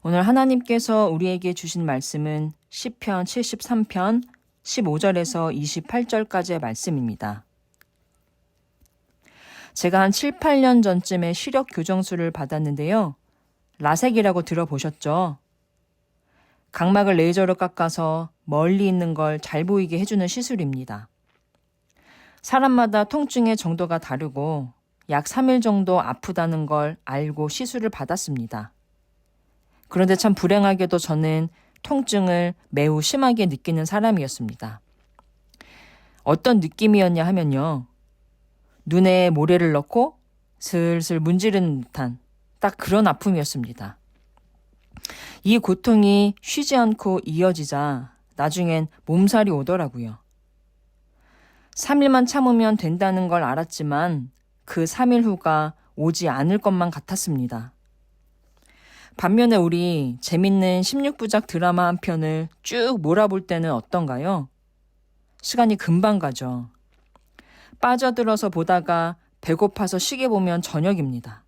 오늘 하나님께서 우리에게 주신 말씀은 시편 73편 15절에서 28절까지의 말씀입니다. 제가 한 7, 8년 전쯤에 시력 교정술을 받았는데요. 라섹이라고 들어보셨죠? 각막을 레이저로 깎아서 멀리 있는 걸 잘 보이게 해주는 시술입니다. 사람마다 통증의 정도가 다르고 약 3일 정도 아프다는 걸 알고 시술을 받았습니다. 그런데 참 불행하게도 저는 통증을 매우 심하게 느끼는 사람이었습니다. 어떤 느낌이었냐 하면요. 눈에 모래를 넣고 슬슬 문지르는 듯한 딱 그런 아픔이었습니다. 이 고통이 쉬지 않고 이어지자 나중엔 몸살이 오더라고요. 3일만 참으면 된다는 걸 알았지만 그 3일 후가 오지 않을 것만 같았습니다. 반면에 우리 재밌는 16부작 드라마 한 편을 쭉 몰아볼 때는 어떤가요? 시간이 금방 가죠. 빠져들어서 보다가 배고파서 시계 보면 저녁입니다.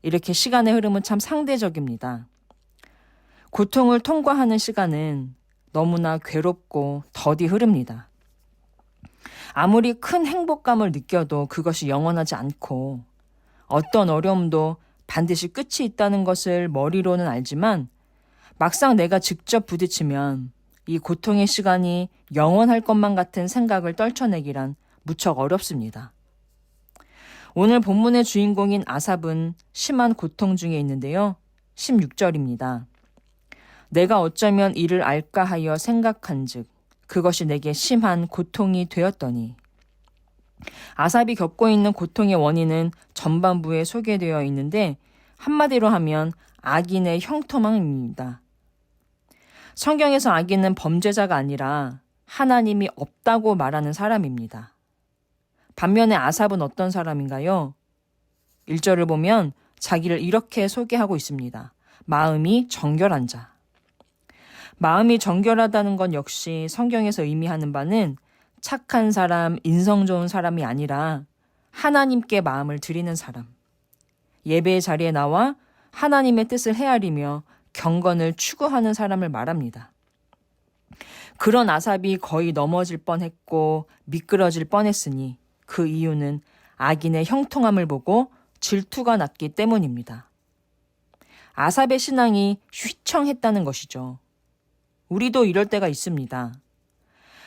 이렇게 시간의 흐름은 참 상대적입니다. 고통을 통과하는 시간은 너무나 괴롭고 더디 흐릅니다. 아무리 큰 행복감을 느껴도 그것이 영원하지 않고 어떤 어려움도 반드시 끝이 있다는 것을 머리로는 알지만 막상 내가 직접 부딪히면 이 고통의 시간이 영원할 것만 같은 생각을 떨쳐내기란 무척 어렵습니다. 오늘 본문의 주인공인 아삽은 심한 고통 중에 있는데요. 16절입니다. 내가 어쩌면 이를 알까 하여 생각한즉 그것이 내게 심한 고통이 되었더니. 아삽이 겪고 있는 고통의 원인은 전반부에 소개되어 있는데 한마디로 하면 악인의 형통함입니다. 성경에서 악인은 범죄자가 아니라 하나님이 없다고 말하는 사람입니다. 반면에 아삽은 어떤 사람인가요? 1절을 보면 자기를 이렇게 소개하고 있습니다. 마음이 정결한 자. 마음이 정결하다는 건 역시 성경에서 의미하는 바는 착한 사람, 인성 좋은 사람이 아니라 하나님께 마음을 드리는 사람. 예배의 자리에 나와 하나님의 뜻을 헤아리며 경건을 추구하는 사람을 말합니다. 그런 아삽이 거의 넘어질 뻔했고 미끄러질 뻔했으니 그 이유는 악인의 형통함을 보고 질투가 났기 때문입니다. 아삽의 신앙이 휘청했다는 것이죠. 우리도 이럴 때가 있습니다.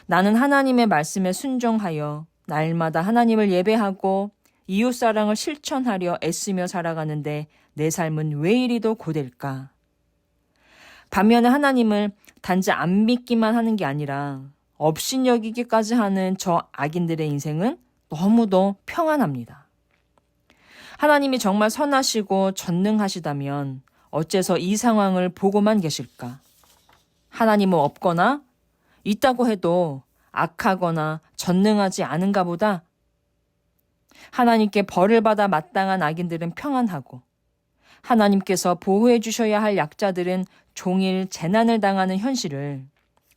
나는 하나님의 말씀에 순종하여 날마다 하나님을 예배하고 이웃사랑을 실천하려 애쓰며 살아가는데 내 삶은 왜 이리도 고될까? 반면에 하나님을 단지 안 믿기만 하는 게 아니라 업신여기기까지 하는 저 악인들의 인생은 너무도 평안합니다. 하나님이 정말 선하시고 전능하시다면 어째서 이 상황을 보고만 계실까? 하나님은 없거나 있다고 해도 악하거나 전능하지 않은가 보다. 하나님께 벌을 받아 마땅한 악인들은 평안하고 하나님께서 보호해 주셔야 할 약자들은 종일 재난을 당하는 현실을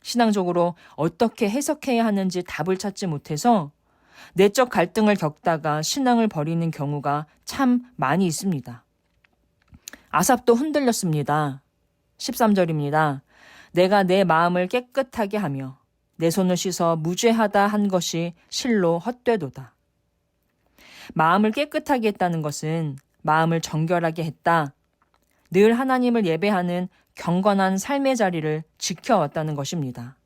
신앙적으로 어떻게 해석해야 하는지 답을 찾지 못해서 내적 갈등을 겪다가 신앙을 버리는 경우가 참 많이 있습니다. 아삽도 흔들렸습니다. 13절입니다. 내가 내 마음을 깨끗하게 하며 내 손을 씻어 무죄하다 한 것이 실로 헛되도다. 마음을 깨끗하게 했다는 것은 마음을 정결하게 했다. 늘 하나님을 예배하는 경건한 삶의 자리를 지켜왔다는 것입니다.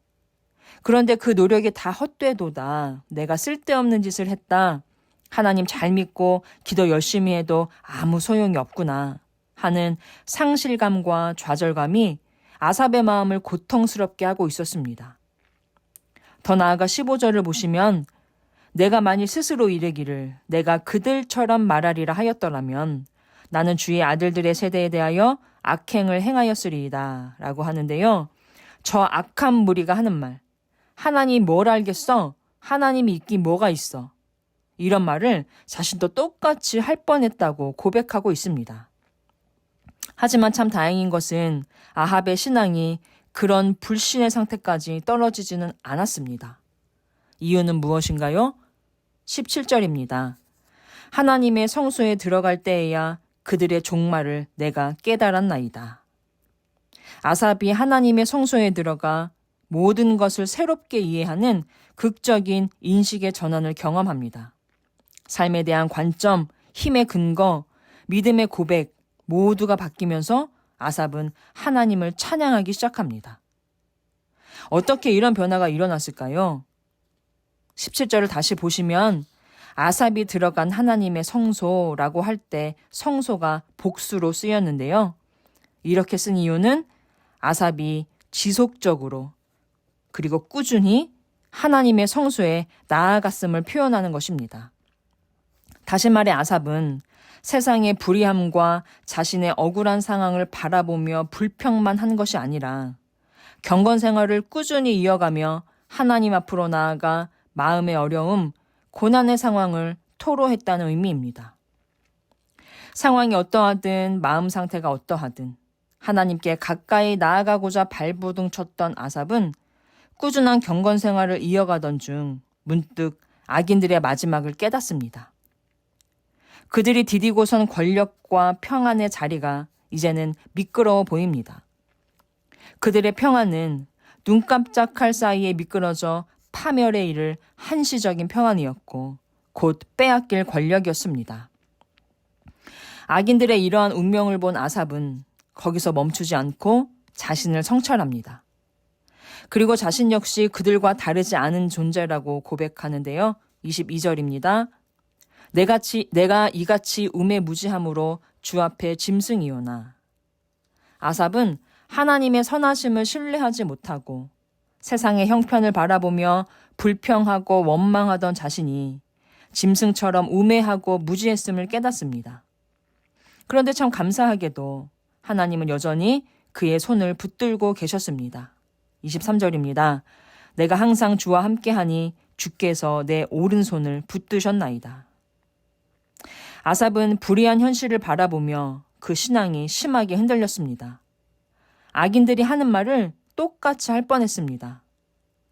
그런데 그 노력이 다 헛되도다. 내가 쓸데없는 짓을 했다. 하나님 잘 믿고 기도 열심히 해도 아무 소용이 없구나 하는 상실감과 좌절감이 아삽의 마음을 고통스럽게 하고 있었습니다. 더 나아가 15절을 보시면 내가 만일 스스로 이르기를 내가 그들처럼 말하리라 하였더라면 나는 주의 아들들의 세대에 대하여 악행을 행하였으리이다 라고 하는데요. 저 악한 무리가 하는 말, 하나님 뭘 알겠어? 하나님이 있긴 뭐가 있어? 이런 말을 자신도 똑같이 할 뻔했다고 고백하고 있습니다. 하지만 참 다행인 것은 아합의 신앙이 그런 불신의 상태까지 떨어지지는 않았습니다. 이유는 무엇인가요? 17절입니다. 하나님의 성소에 들어갈 때에야 그들의 종말을 내가 깨달았나이다. 아삽이 하나님의 성소에 들어가 모든 것을 새롭게 이해하는 극적인 인식의 전환을 경험합니다. 삶에 대한 관점, 힘의 근거, 믿음의 고백 모두가 바뀌면서 아삽은 하나님을 찬양하기 시작합니다. 어떻게 이런 변화가 일어났을까요? 17절을 다시 보시면 아삽이 들어간 하나님의 성소라고 할 때 성소가 복수로 쓰였는데요. 이렇게 쓴 이유는 아삽이 지속적으로 그리고 꾸준히 하나님의 성소에 나아갔음을 표현하는 것입니다. 다시 말해 아삽은 세상의 불의함과 자신의 억울한 상황을 바라보며 불평만 한 것이 아니라 경건 생활을 꾸준히 이어가며 하나님 앞으로 나아가 마음의 어려움, 고난의 상황을 토로했다는 의미입니다. 상황이 어떠하든 마음 상태가 어떠하든 하나님께 가까이 나아가고자 발버둥 쳤던 아삽은 꾸준한 경건 생활을 이어가던 중 문득 악인들의 마지막을 깨닫습니다. 그들이 디디고 선 권력과 평안의 자리가 이제는 미끄러워 보입니다. 그들의 평안은 눈 깜짝할 사이에 미끄러져 파멸에 이를 한시적인 평안이었고 곧 빼앗길 권력이었습니다. 악인들의 이러한 운명을 본 아삽은 거기서 멈추지 않고 자신을 성찰합니다. 그리고 자신 역시 그들과 다르지 않은 존재라고 고백하는데요. 22절입니다. 내가 이같이 우매무지함으로 주 앞에 짐승이오나. 아삽은 하나님의 선하심을 신뢰하지 못하고 세상의 형편을 바라보며 불평하고 원망하던 자신이 짐승처럼 우매하고 무지했음을 깨닫습니다. 그런데 참 감사하게도 하나님은 여전히 그의 손을 붙들고 계셨습니다. 23절입니다. 내가 항상 주와 함께하니 주께서 내 오른손을 붙드셨나이다. 아삽은 불의한 현실을 바라보며 그 신앙이 심하게 흔들렸습니다. 악인들이 하는 말을 똑같이 할 뻔했습니다.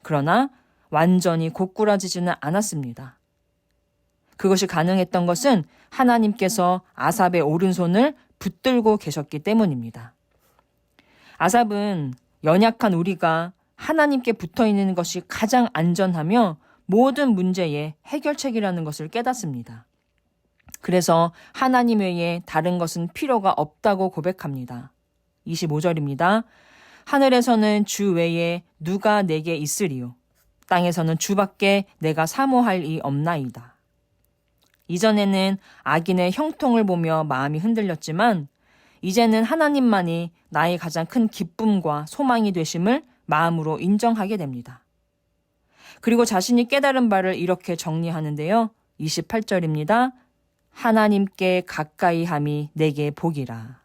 그러나 완전히 고꾸라지지는 않았습니다. 그것이 가능했던 것은 하나님께서 아삽의 오른손을 붙들고 계셨기 때문입니다. 아삽은 연약한 우리가 하나님께 붙어 있는 것이 가장 안전하며 모든 문제의 해결책이라는 것을 깨닫습니다. 그래서 하나님 외에 다른 것은 필요가 없다고 고백합니다. 25절입니다. 하늘에서는 주 외에 누가 내게 있으리요. 땅에서는 주밖에 내가 사모할 이 없나이다. 이전에는 악인의 형통을 보며 마음이 흔들렸지만 이제는 하나님만이 나의 가장 큰 기쁨과 소망이 되심을 마음으로 인정하게 됩니다. 그리고 자신이 깨달은 바를 이렇게 정리하는데요. 28절입니다. 하나님께 가까이 함이 내게 복이라.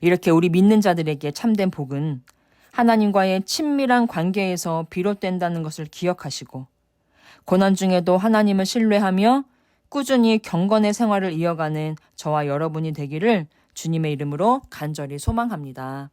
이렇게 우리 믿는 자들에게 참된 복은 하나님과의 친밀한 관계에서 비롯된다는 것을 기억하시고 고난 중에도 하나님을 신뢰하며 꾸준히 경건의 생활을 이어가는 저와 여러분이 되기를 주님의 이름으로 간절히 소망합니다.